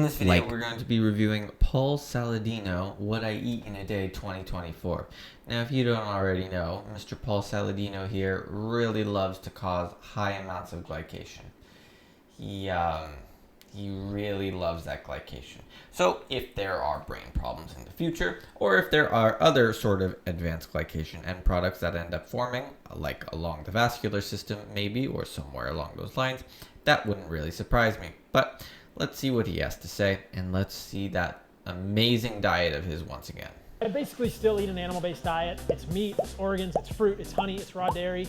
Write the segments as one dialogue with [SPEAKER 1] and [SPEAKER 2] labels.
[SPEAKER 1] this video, we're going to be reviewing Paul Saladino, What I Eat in a Day 2024. Now, if you don't already know, Mr. Paul Saladino here really loves to cause high amounts of glycation. He really loves that glycation. So, if there are brain problems in the future, or if there are other sort of advanced glycation end products that end up forming, like along the vascular system maybe, or somewhere along those lines, that wouldn't really surprise me. But let's see what he has to say, and let's see that amazing diet of his once again.
[SPEAKER 2] I basically still eat an animal-based diet. It's meat, it's organs, it's fruit, it's honey, it's raw dairy.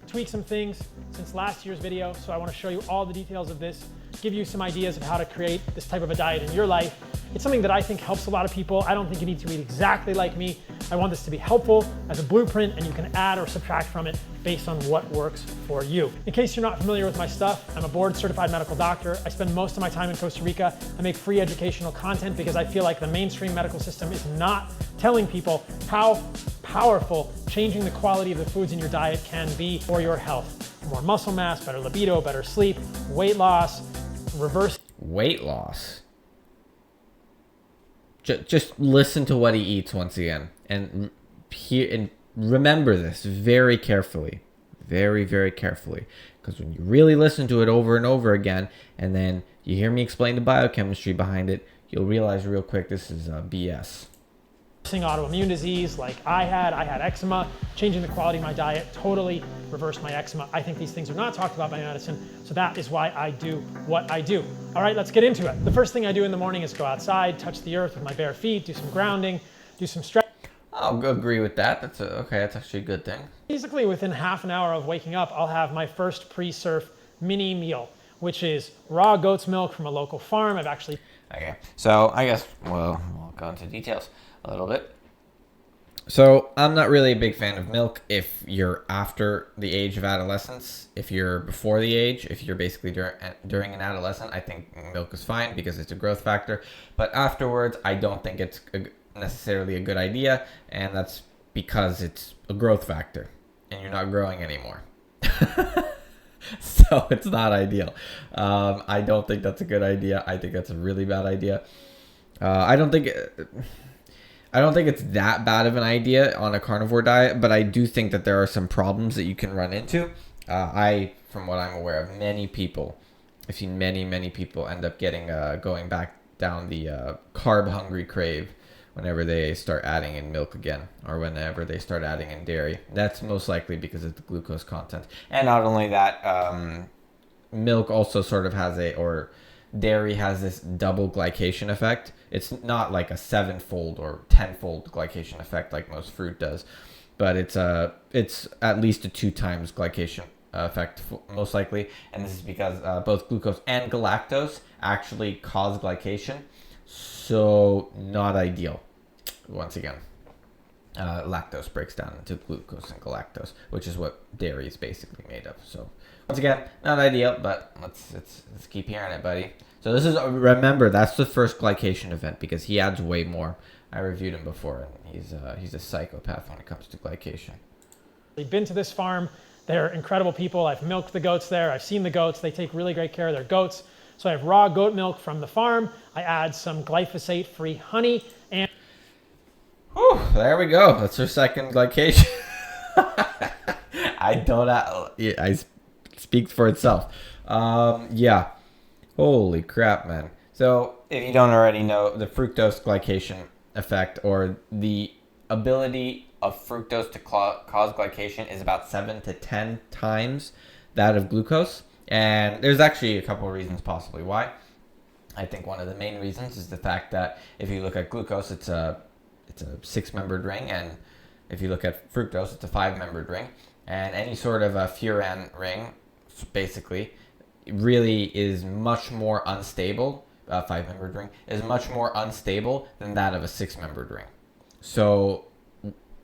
[SPEAKER 2] Tweak some things since last year's video, so I want to show you all the details of this, give you some ideas of how to create this type of a diet in your life. It's something that I think helps a lot of people. I don't think you need to eat exactly like me. I want this to be helpful as a blueprint, and you can add or subtract from it based on what works for you. In case you're not familiar with my stuff, I'm a board-certified medical doctor. I spend most of my time in Costa Rica. I make free educational content because I feel like the mainstream medical system is not telling people how powerful changing the quality of the foods in your diet can be for your health. More muscle mass, better libido, better sleep, weight loss, reverse
[SPEAKER 1] weight loss. Just listen to what he eats once again, and remember this very carefully, very, very carefully, because when you really listen to it over and over again, and then you hear me explain the biochemistry behind it, you'll realize real quick this is BS.
[SPEAKER 2] Autoimmune disease like I had eczema. Changing the quality of my diet totally reversed my eczema. I think these things are not talked about by medicine, so that is why I do what I do. All right, let's get into it. The first thing I do in the morning is go outside, touch the earth with my bare feet, do some grounding, do some stretch.
[SPEAKER 1] I'll agree with that. That's actually a good thing.
[SPEAKER 2] Basically, within half an hour of waking up, I'll have my first pre-surf mini meal, which is raw goat's milk from a local farm.
[SPEAKER 1] Okay, so I guess we'll go into details a little bit. So I'm not really a big fan of milk if you're after the age of adolescence. If you're before the age, if you're basically during an adolescent, I think milk is fine because it's a growth factor. But afterwards, I don't think it's necessarily a good idea, and that's because it's a growth factor and you're not growing anymore. So it's not ideal. I don't think that's a good idea. I think that's a really bad idea. I don't think it's that bad of an idea on a carnivore diet, but I do think that there are some problems that you can run into. From what I'm aware of, I've seen many people end up going back down the carb-hungry crave whenever they start adding in milk again, or whenever they start adding in dairy. That's most likely because of the glucose content. And not only that, milk also sort of dairy has this double glycation effect. It's not like a 7-fold or 10-fold glycation effect like most fruit does, but it's at least a 2 times glycation effect most likely, and this is because both glucose and galactose actually cause glycation, so not ideal. Once again, lactose breaks down into glucose and galactose, which is what dairy is basically made of. So once again, not ideal, but let's keep hearing it, buddy. So this is, remember, that's the first glycation event because he adds way more. I reviewed him before, and he's a psychopath when it comes to glycation.
[SPEAKER 2] We've been to this farm. They're incredible people. I've milked the goats there. I've seen the goats. They take really great care of their goats. So I have raw goat milk from the farm. I add some glyphosate-free honey, and
[SPEAKER 1] whew, there we go. That's our second glycation. I speak for itself. Yeah. Holy crap, man. So if you don't already know, the fructose glycation effect, or the ability of fructose to cause glycation, is about 7 to 10 times that of glucose. And there's actually a couple of reasons possibly why. I think one of the main reasons is the fact that if you look at glucose, it's a 6-membered ring, and if you look at fructose, it's a 5-membered ring. And any sort of a furan ring, basically, really is much more unstable. 5-membered ring is much more unstable than that of a 6-membered ring. So,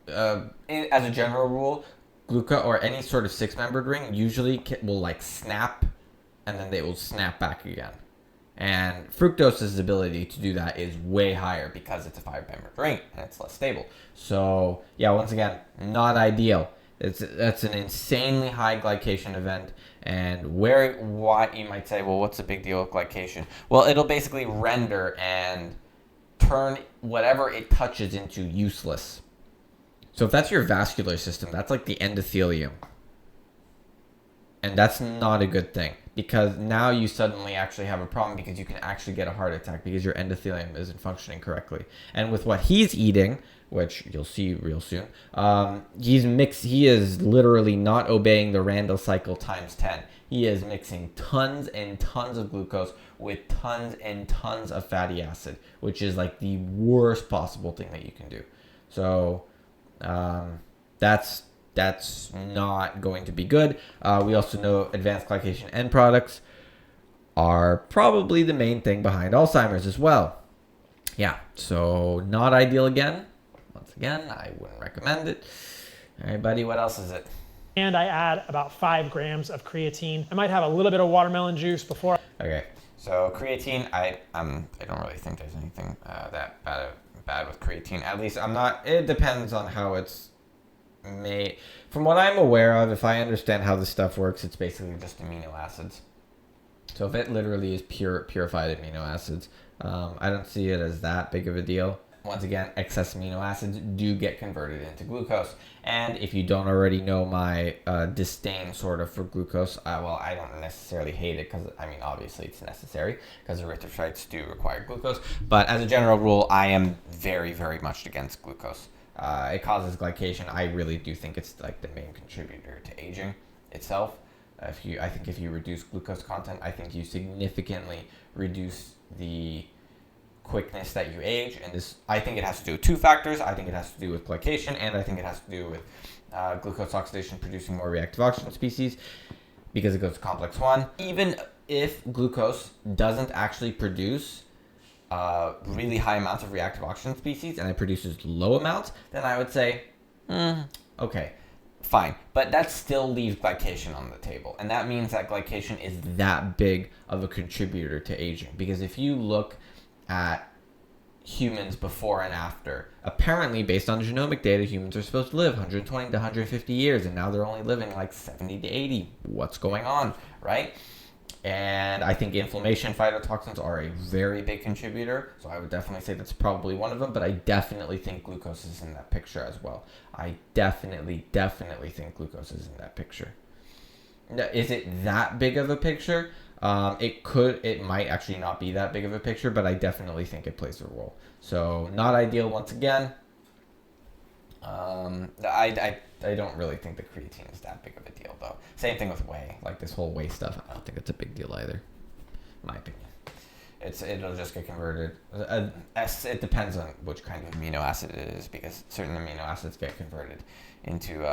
[SPEAKER 1] as a general rule, glucose or any sort of 6-membered ring usually will like snap, and then they will snap back again. And fructose's ability to do that is way higher because it's a 5-membered ring and it's less stable. So yeah, once again, not ideal. That's an insanely high glycation event, And what you might say, well, what's the big deal with glycation? Well, it'll basically render and turn whatever it touches into useless. So if that's your vascular system, that's like the endothelium. And that's not a good thing, because now you suddenly actually have a problem, because you can actually get a heart attack because your endothelium isn't functioning correctly. And with what he's eating, which you'll see real soon, he is literally not obeying the Randall cycle times 10. He is mixing tons and tons of glucose with tons and tons of fatty acid, which is like the worst possible thing that you can do. So that's not going to be good. We also know advanced glycation end products are probably the main thing behind Alzheimer's as well. Yeah, so not ideal again. Once again, I wouldn't recommend it. All right, buddy, what else is it?
[SPEAKER 2] And I add about 5 grams of creatine. I might have a little bit of watermelon juice before.
[SPEAKER 1] Okay, so creatine, I don't really think there's anything that bad with creatine. At least I'm not. It depends on how it's made. From what I'm aware of, if I understand how this stuff works, it's basically just amino acids. So if it literally is purified amino acids, I don't see it as that big of a deal. Once again, excess amino acids do get converted into glucose. And if you don't already know my disdain sort of for glucose, well, I don't necessarily hate it, because, I mean, obviously it's necessary, because erythrocytes do require glucose. But as a general rule, I am very, very much against glucose. It causes glycation. I really do think it's like the main contributor to aging itself. I think if you reduce glucose content, I think you significantly reduce the quickness that you age. And this, I think it has to do with 2 factors. I think it has to do with glycation, and I think it has to do with glucose oxidation producing more reactive oxygen species, because it goes to complex 1. Even if glucose doesn't actually produce really high amounts of reactive oxygen species, and it produces low amounts, then I would say, okay, fine. But that still leaves glycation on the table. And that means that glycation is that big of a contributor to aging. Because if you look at humans before and after, apparently based on genomic data, humans are supposed to live 120 to 150 years, and now they're only living like 70 to 80. What's going on, right? And I think inflammation phytotoxins are a very big contributor, so I would definitely say that's probably one of them, but I definitely think glucose is in that picture as well. I definitely think glucose is in that picture. Now, is it that big of a picture? It might actually not be that big of a picture, but I definitely think it plays a role. So not ideal once again. I don't really think the creatine is that big of a deal, though. Same thing with whey. Like this whole whey stuff, I don't think it's a big deal either, in my opinion. It'll just get converted. It depends on which kind of amino acid it is, because certain amino acids get converted into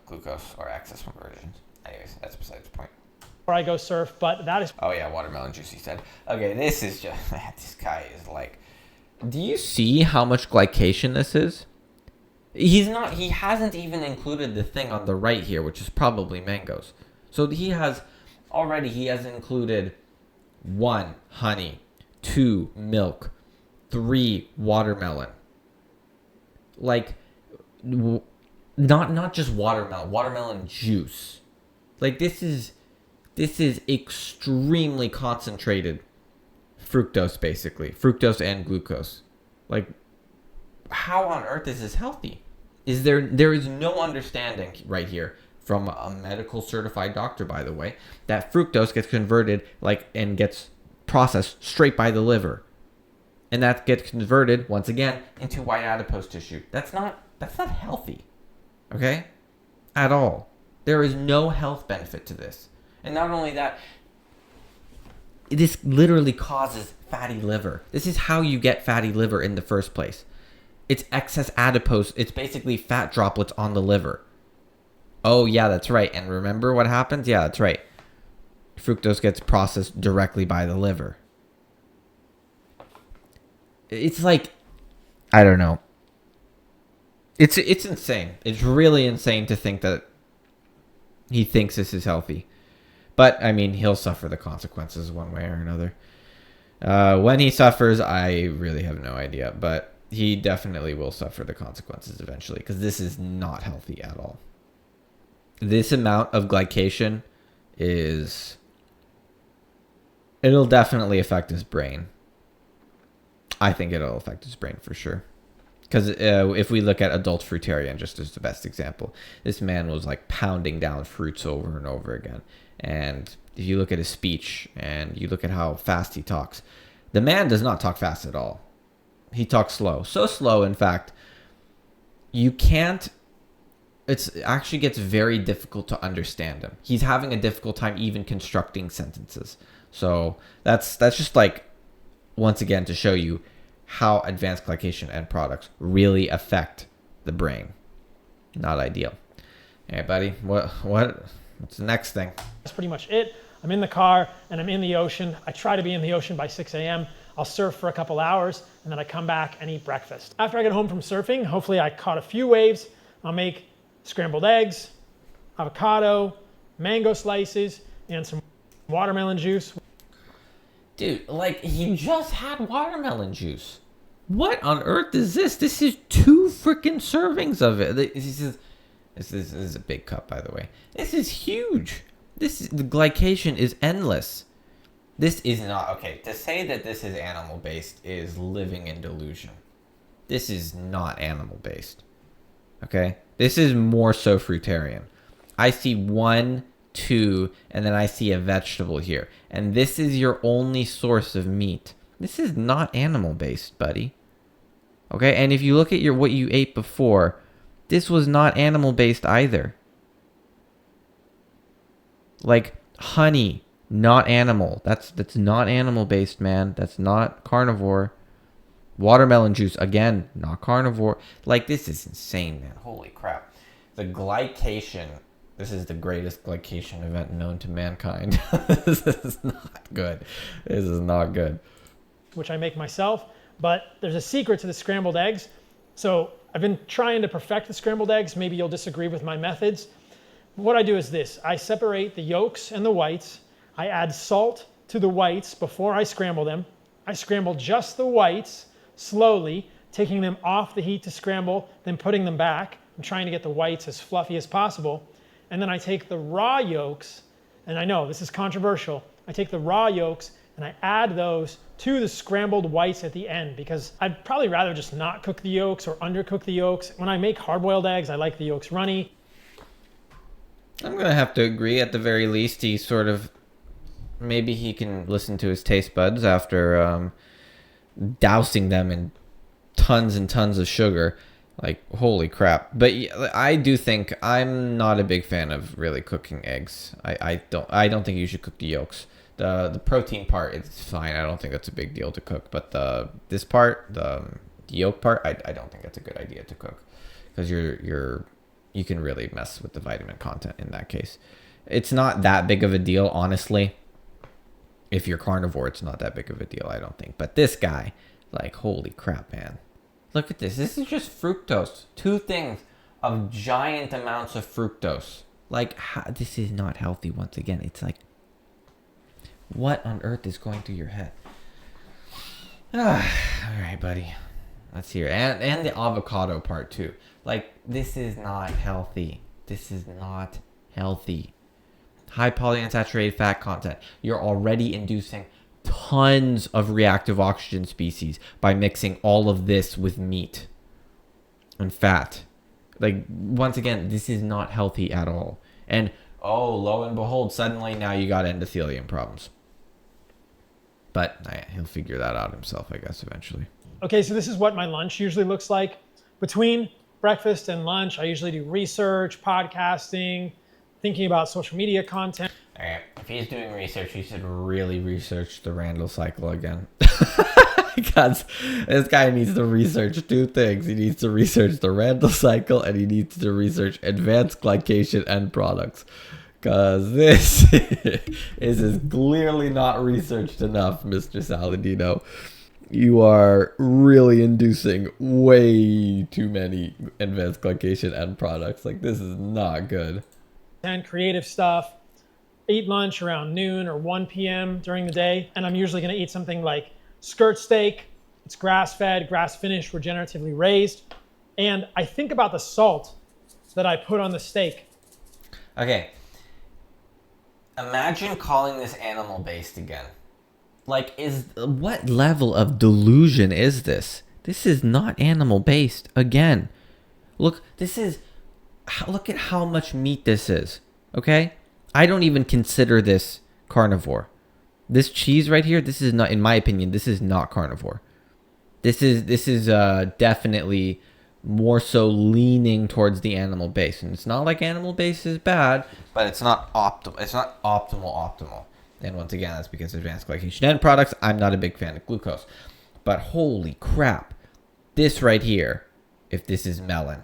[SPEAKER 1] glucose or excess conversions. Anyways, that's besides the point.
[SPEAKER 2] Before I go surf, but that is...
[SPEAKER 1] Oh yeah, watermelon juice, he said. Okay, this is just... this guy is like... Do you see how much glycation this is? He hasn't even included the thing on the right here, which is probably mangoes. So he has included 1, honey, 2, milk, 3, watermelon. Like, not just watermelon juice. Like, this is extremely concentrated fructose, basically. Fructose and glucose. Like, how on earth is this healthy? There is no understanding right here from a medical certified doctor, by the way, that fructose gets converted and gets processed straight by the liver. And that gets converted, once again, into white adipose tissue. That's not healthy. Okay? At all. There is no health benefit to this. And not only that, this literally causes fatty liver. This is how you get fatty liver in the first place. It's excess adipose. It's basically fat droplets on the liver. Oh, yeah, that's right. And remember what happens? Yeah, that's right. Fructose gets processed directly by the liver. It's like, I don't know. It's insane. It's really insane to think that he thinks this is healthy. But, I mean, he'll suffer the consequences one way or another. When he suffers, I really have no idea. But he definitely will suffer the consequences eventually, because this is not healthy at all. This amount of glycation is it'll definitely affect his brain. I think it'll affect his brain for sure. Because if we look at adult fruitarian, just as the best example, this man was like pounding down fruits over and over again. And if you look at his speech and you look at how fast he talks, the man does not talk fast at all. He talks slow. So slow, in fact, you can't... It actually gets very difficult to understand him. He's having a difficult time even constructing sentences. So that's just like, once again, to show you how advanced glycation end products really affect the brain. Not ideal. Hey, buddy, what's the next thing?
[SPEAKER 2] That's pretty much it. I'm in the car and I'm in the ocean. I try to be in the ocean by 6 a.m. I'll surf for a couple hours and then I come back and eat breakfast. After I get home from surfing, hopefully I caught a few waves. I'll make scrambled eggs, avocado, mango slices, and some watermelon juice.
[SPEAKER 1] Dude, like, he just had watermelon juice. What on earth is this? This is 2 freaking servings of it. This is a big cup, by the way. This is huge. The glycation is endless. This is not, okay, to say that this is animal-based is living in delusion. This is not animal-based. Okay? This is more so fruitarian. I see 1, 2, and then I see a vegetable here. And this is your only source of meat. This is not animal-based, buddy. Okay? And if you look at what you ate before, this was not animal-based either. Like, honey, not animal. That's not animal-based, man. That's not carnivore. Watermelon juice, again, not carnivore. Like, this is insane, man. Holy crap. The glycation, this is the greatest glycation event known to mankind. This is not good. This is not good.
[SPEAKER 2] Which I make myself, but there's a secret to the scrambled eggs. So I've been trying to perfect the scrambled eggs. Maybe you'll disagree with my methods. What I do is this. I separate the yolks and the whites. I add salt to the whites before I scramble them. I scramble just the whites slowly, taking them off the heat to scramble, then putting them back. I'm trying to get the whites as fluffy as possible. And then I take the raw yolks, and I know this is controversial. I take the raw yolks and I add those to the scrambled whites at the end because I'd probably rather just not cook the yolks or undercook the yolks. When I make hard-boiled eggs, I like the yolks runny.
[SPEAKER 1] I'm going to have to agree. At the very least, he sort of... Maybe he can listen to his taste buds after dousing them in tons and tons of sugar. Like, holy crap. But I do think I'm not a big fan of really cooking eggs. I don't think you should cook the yolks. The protein part is fine. I don't think that's a big deal to cook. But this part, the yolk part, I don't think that's a good idea to cook. Because you can really mess with the vitamin content in that case. It's not that big of a deal, honestly. If you're carnivore, it's not that big of a deal, I don't think. But this guy, like, holy crap, man. Look at this. This is just fructose. 2 things of giant amounts of fructose. Like, this is not healthy once again. It's like, what on earth is going through your head? All right, buddy. Let's hear it. And the avocado part, too. Like, this is not healthy. This is not healthy. High polyunsaturated fat content. You're already inducing tons of reactive oxygen species by mixing all of this with meat and fat. Like, once again, this is not healthy at all. And, oh, lo and behold, suddenly now you got endothelium problems. But he'll figure that out himself, I guess, eventually.
[SPEAKER 2] Okay, so this is what my lunch usually looks like. Between breakfast and lunch, I usually do research, podcasting, thinking about social media content.
[SPEAKER 1] All right, if he's doing research, he should really research the Randall cycle again. Because this guy needs to research 2 things. He needs to research the Randall cycle and he needs to research advanced glycation end products. Because this is clearly not researched enough, Mr. Saladino. You are really inducing way too many advanced glycation end products. Like, this is not good.
[SPEAKER 2] And creative stuff, eat lunch around noon or 1 p.m. during the day. And I'm usually going to eat something like skirt steak. It's grass-fed, grass-finished, regeneratively raised. And I think about the salt that I put on the steak.
[SPEAKER 1] Okay. Imagine calling this animal-based again. Like, what level of delusion is this? This is not animal-based. Again, look at how much meat this is. Okay? I don't even consider this carnivore. This cheese right here, this is not, in my opinion, this is not carnivore. This is definitely more so leaning towards the animal base, and it's not like animal base is bad, but it's not optimal. It's not optimal. And once again, that's because advanced glycation end products. I'm not a big fan of glucose, but holy crap, this right here, if this is melon,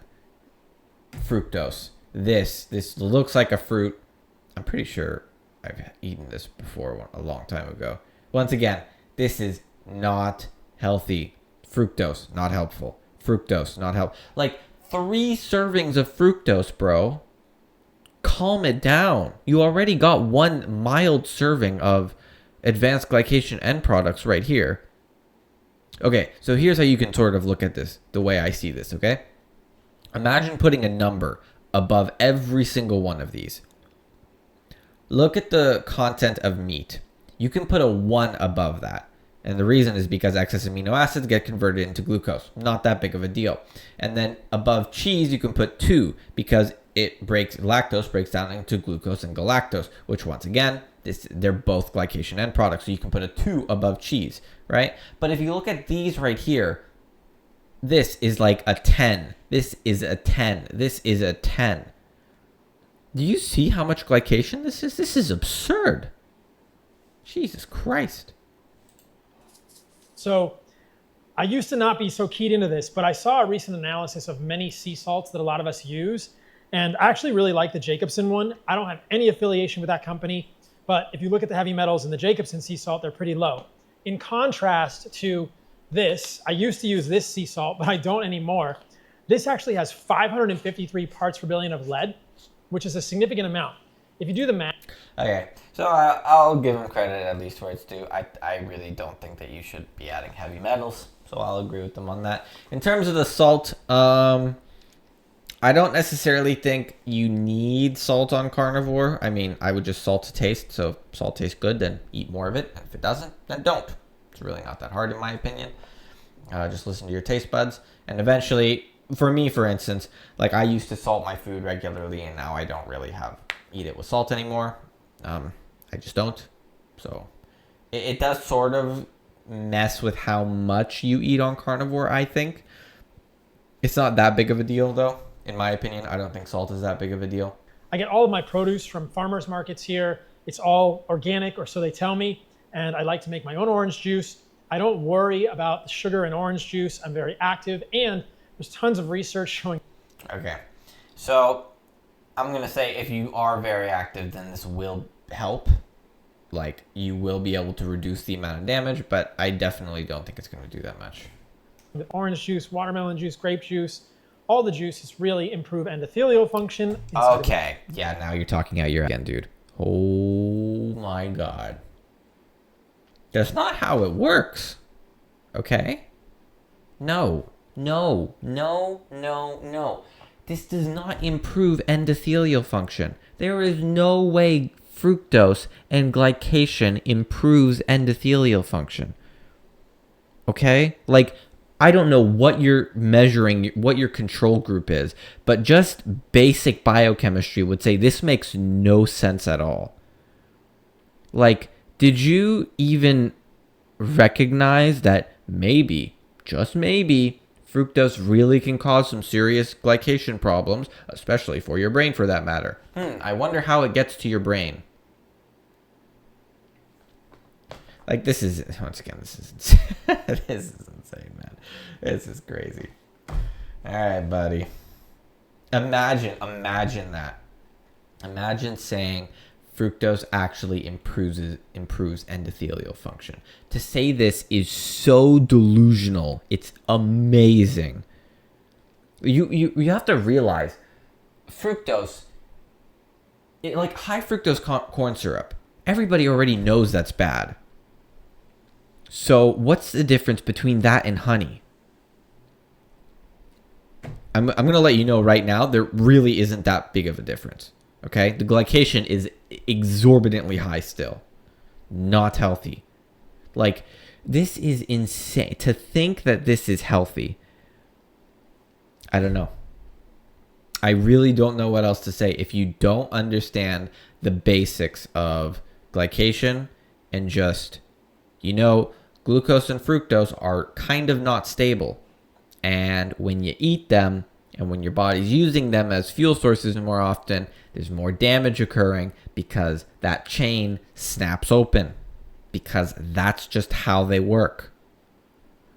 [SPEAKER 1] fructose, this looks like a fruit. I'm pretty sure I've eaten this before a long time ago. Once again, this is not healthy. Fructose, not helpful. Fructose, not helpful. Like 3 servings of fructose, bro. Calm it down. You already got 1 mild serving of advanced glycation end products right here. Okay, so here's how you can sort of look at this, the way I see this, okay? Imagine putting a number above every single one of these. Look at the content of meat. You can put a 1 above that. And the reason is because excess amino acids get converted into glucose. Not that big of a deal. And then above cheese, you can put 2 because lactose breaks down into glucose and galactose, which once again, they're both glycation end products. So you can put a 2 above cheese, right? But if you look at these right here, this is like a 10. This is a 10. This is a 10. Do you see how much glycation this is? This is absurd. Jesus Christ.
[SPEAKER 2] So I used to not be so keyed into this, but I saw a recent analysis of many sea salts that a lot of us use. And I actually really like the Jacobsen one. I don't have any affiliation with that company, but if you look at the heavy metals in the Jacobsen sea salt, they're pretty low. In contrast to this, I used to use this sea salt, but I don't anymore. This actually has 553 parts per billion of lead, which is a significant amount. If you do the math.
[SPEAKER 1] Okay, so I'll give him credit at least where it's due. I really don't think that you should be adding heavy metals, so I'll agree with them on that. In terms of the salt, I don't necessarily think you need salt on carnivore. I mean, I would just salt to taste, so if salt tastes good, then eat more of it. And if it doesn't, then don't. It's really not that hard in my opinion. Just listen to your taste buds, and eventually, for me, for instance, like I used to salt my food regularly, and now I don't really eat it with salt anymore. I just don't. So it does sort of mess with how much you eat on carnivore, I think. It's not that big of a deal, though. In my opinion, I don't think salt is that big of a deal.
[SPEAKER 2] I get all of my produce from farmers markets here. It's all organic, or so they tell me. And I like to make my own orange juice. I don't worry about the sugar in orange juice. I'm very active, and there's tons of research showing.
[SPEAKER 1] Okay, so I'm going to say if you are very active, then this will help. Like, you will be able to reduce the amount of damage, but I definitely don't think it's going to do that much.
[SPEAKER 2] The orange juice, watermelon juice, grape juice, all the juices really improve endothelial function.
[SPEAKER 1] Okay, yeah, now you're talking out your again, dude. Oh my God. That's not how it works. Okay? No. This does not improve endothelial function. There is no way fructose and glycation improves endothelial function. Okay? Like, I don't know what you're measuring, what your control group is, but just basic biochemistry would say this makes no sense at all. Like, did you even recognize that maybe, just maybe, fructose really can cause some serious glycation problems, especially for your brain for that matter? I wonder how it gets to your brain. Like, this is, once again, this is insane. This is insane, man. This is crazy. All right, buddy. Imagine that. Imagine saying fructose actually improves endothelial function. To say this is so delusional. It's amazing. You have to realize fructose, like high fructose corn syrup, everybody already knows that's bad. So what's the difference between that and honey? I'm going to let you know right now, there really isn't that big of a difference. Okay, the glycation is exorbitantly high still. Not healthy. Like, this is insane. To think that this is healthy, I don't know. I really don't know what else to say. If you don't understand the basics of glycation and just, glucose and fructose are kind of not stable. And when you eat them and when your body's using them as fuel sources more often, there's more damage occurring because that chain snaps open. Because that's just how they work.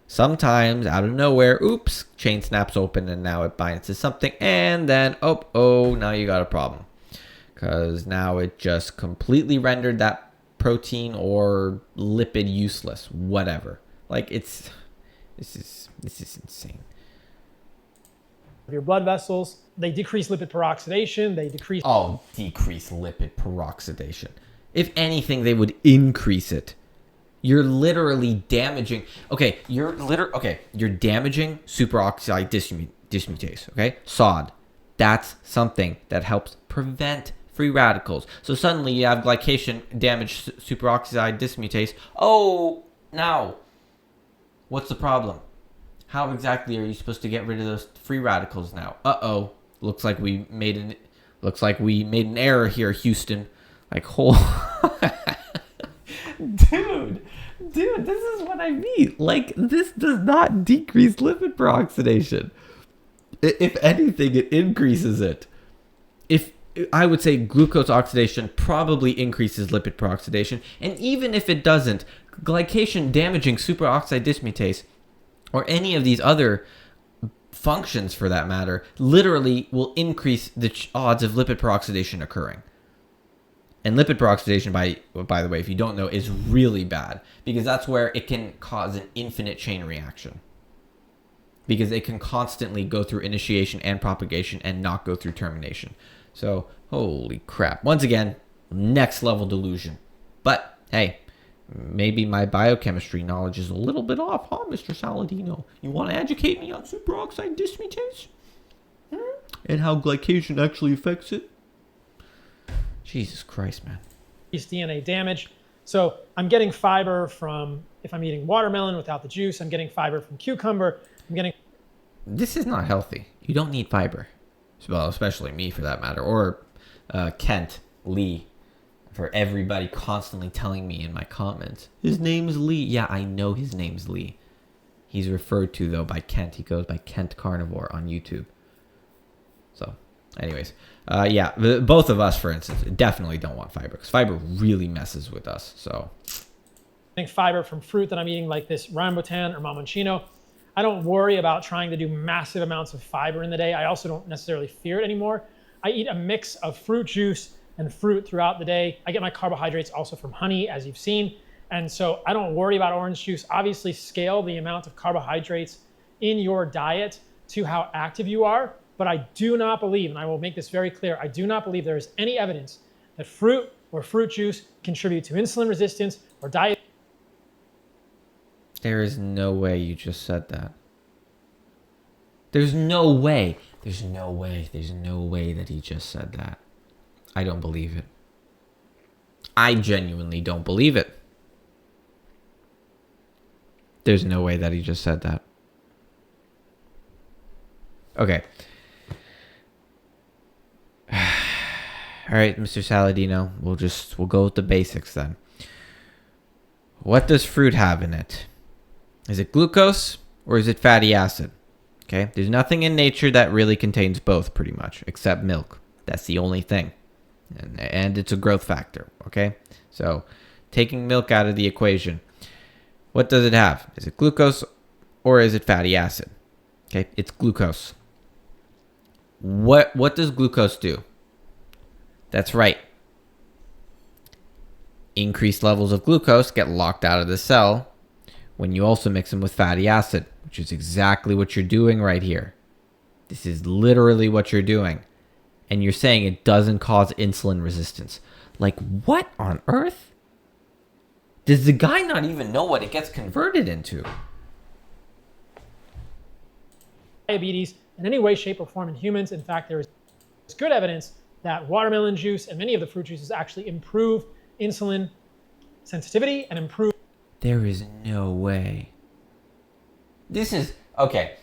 [SPEAKER 1] Sometimes, out of nowhere, oops, chain snaps open and now it binds to something. And then, now you got a problem. Because now it just completely rendered that protein or lipid useless. Whatever. Like, this is insane.
[SPEAKER 2] Your blood vessels, they decrease lipid peroxidation, decrease
[SPEAKER 1] lipid peroxidation. If anything, they would increase it. You're literally damaging. You're damaging superoxide dismutase. Okay, SOD. That's something that helps prevent free radicals. So suddenly you have glycation damage superoxide dismutase. Oh, now, what's the problem? How exactly are you supposed to get rid of those free radicals now? Looks like we made an error here, Houston. Like, dude, this is what I mean. Like, this does not decrease lipid peroxidation. If anything, it increases it. I would say glucose oxidation probably increases lipid peroxidation, and even if it doesn't, glycation damaging superoxide dismutase, or any of these other functions for that matter, literally will increase the odds of lipid peroxidation occurring. And lipid peroxidation, by the way, if you don't know, is really bad because that's where it can cause an infinite chain reaction. Because it can constantly go through initiation and propagation and not go through termination. So, holy crap. Once again, next level delusion. But, hey, maybe my biochemistry knowledge is a little bit off, huh, Mr. Saladino? You want to educate me on superoxide dismutase? And how glycation actually affects it? Jesus Christ, man.
[SPEAKER 2] DNA damage. So I'm getting fiber from, if I'm eating watermelon without the juice, I'm getting fiber from cucumber.
[SPEAKER 1] This is not healthy. You don't need fiber. Well, especially me for that matter. Or Kent Lee. For everybody constantly telling me in my comments, his name's Lee. Yeah, I know his name's Lee. He's referred to, though, by Kent. He goes by Kent Carnivore on YouTube. So, anyways. Both of us, for instance, definitely don't want fiber. Because fiber really messes with us. So,
[SPEAKER 2] getting fiber from fruit that I'm eating, like this rambutan or mamoncino. I don't worry about trying to do massive amounts of fiber in the day. I also don't necessarily fear it anymore. I eat a mix of fruit juice and fruit throughout the day. I get my carbohydrates also from honey, as you've seen. And so I don't worry about orange juice. Obviously, scale the amount of carbohydrates in your diet to how active you are. But I do not believe, and I will make this very clear, I do not believe there is any evidence that fruit or fruit juice contribute to insulin resistance or diet.
[SPEAKER 1] There is no way you just said that. There's no way. There's no way that he just said that. I don't believe it. I genuinely don't believe it. There's no way that he just said that. Okay. All right, Mr. Saladino, we'll go with the basics then. What does fruit have in it? Is it glucose or is it fatty acid? Okay, there's nothing in nature that really contains both pretty much, except milk. That's the only thing. And it's a growth factor, okay? So, taking milk out of the equation, what does it have? Is it glucose or is it fatty acid? Okay, it's glucose. What does glucose do? That's right. Increased levels of glucose get locked out of the cell when you also mix them with fatty acid, which is exactly what you're doing right here. This is literally what you're doing. And you're saying it doesn't cause insulin resistance. Like, what on earth? Does the guy not even know what it gets converted into?
[SPEAKER 2] Diabetes in any way, shape, or form in humans. In fact, there is good evidence that watermelon juice and many of the fruit juices actually improve insulin sensitivity and improve.
[SPEAKER 1] There is no way. This is, okay.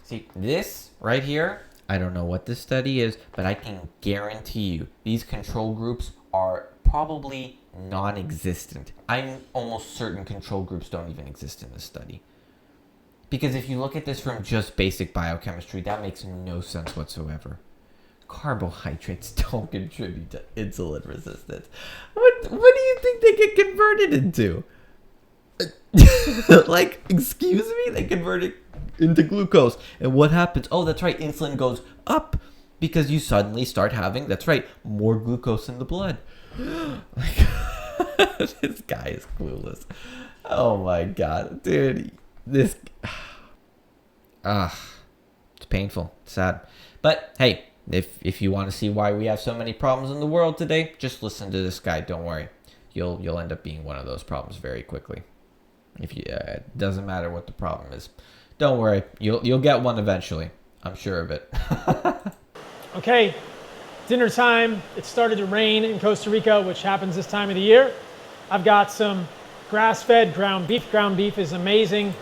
[SPEAKER 1] See, this right here, I don't know what this study is, but I can guarantee you these control groups are probably non-existent. I'm almost certain control groups don't even exist in this study. Because if you look at this from just basic biochemistry, that makes no sense whatsoever. Carbohydrates don't contribute to insulin resistance. What do you think they get converted into? Like, excuse me? They convert it into glucose. And what happens? Oh, that's right. Insulin goes up because you suddenly start having, that's right, more glucose in the blood. Like, this guy is clueless. Oh my God, dude. This, it's painful, it's sad. But hey, if you want to see why we have so many problems in the world today, just listen to this guy. Don't worry, you'll end up being one of those problems very quickly. If you, it doesn't matter what the problem is. Don't worry, you'll get one eventually. I'm sure of it.
[SPEAKER 2] Okay, dinner time. It started to rain in Costa Rica, which happens this time of the year. I've got some grass-fed ground beef. Ground beef is amazing.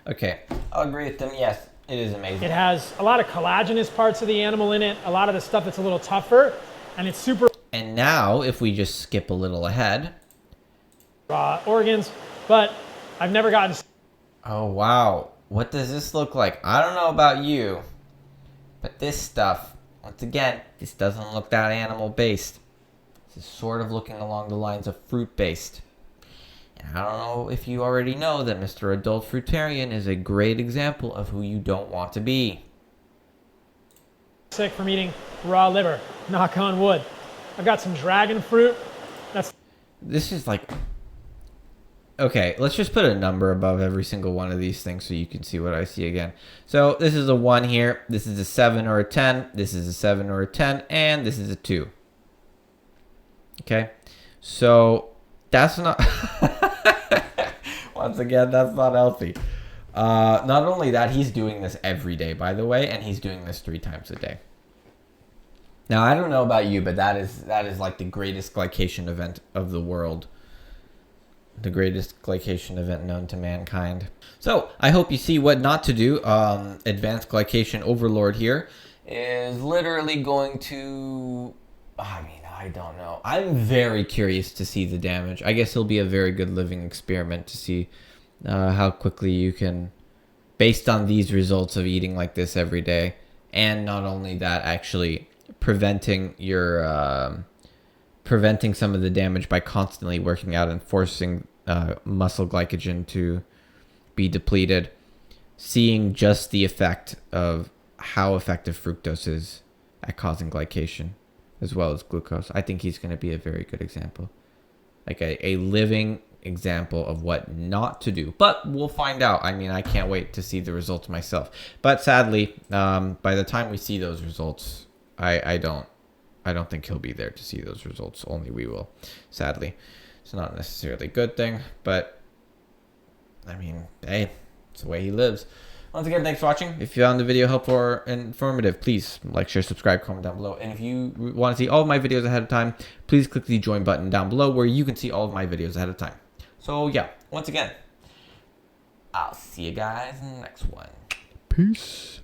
[SPEAKER 1] Okay, I'll agree with them. Yes, it is amazing.
[SPEAKER 2] It has a lot of collagenous parts of the animal in it, a lot of the stuff that's a little tougher, and it's super
[SPEAKER 1] And now, if we just skip a little ahead.
[SPEAKER 2] raw organs, but I've never gotten...
[SPEAKER 1] Oh, wow. What does this look like? I don't know about you, but this stuff, once again, this doesn't look that animal-based. This is sort of looking along the lines of fruit-based. And I don't know if you already know that Mr. Adult Fruitarian is a great example of who you don't want to be.
[SPEAKER 2] Sick from eating raw liver, knock on wood. I've got some dragon fruit.
[SPEAKER 1] This is like... Okay, let's just put a number above every single one of these things so you can see what I see again. So this is a 1 here, this is a 7 or a 10, this is a 7 or a 10, and this is a 2. Okay, so that's not... Once again, that's not healthy. Not only that, he's doing this every day, by the way, and he's doing this 3 times a day. Now, I don't know about you, but that is like the greatest glycation event of the world. The greatest glycation event known to mankind. So, I hope you see what not to do. Advanced Glycation Overlord here is literally going to... I mean, I don't know. I'm very curious to see the damage. I guess it'll be a very good living experiment to see how quickly you can, based on these results of eating like this every day, and not only that, actually preventing your... preventing some of the damage by constantly working out and forcing muscle glycogen to be depleted, seeing just the effect of how effective fructose is at causing glycation as well as glucose. I think he's going to be a very good example, like a living example of what not to do. But we'll find out. I mean, I can't wait to see the results myself. But sadly, by the time we see those results, I don't think he'll be there to see those results. Only we will, sadly. It's not necessarily a good thing, but I mean, hey, it's the way he lives. Once again, thanks for watching. If you found the video helpful or informative, please like, share, subscribe, comment down below. And if you want to see all of my videos ahead of time, please click the join button down below where you can see all of my videos ahead of time. So yeah, once again, I'll see you guys in the next one. Peace.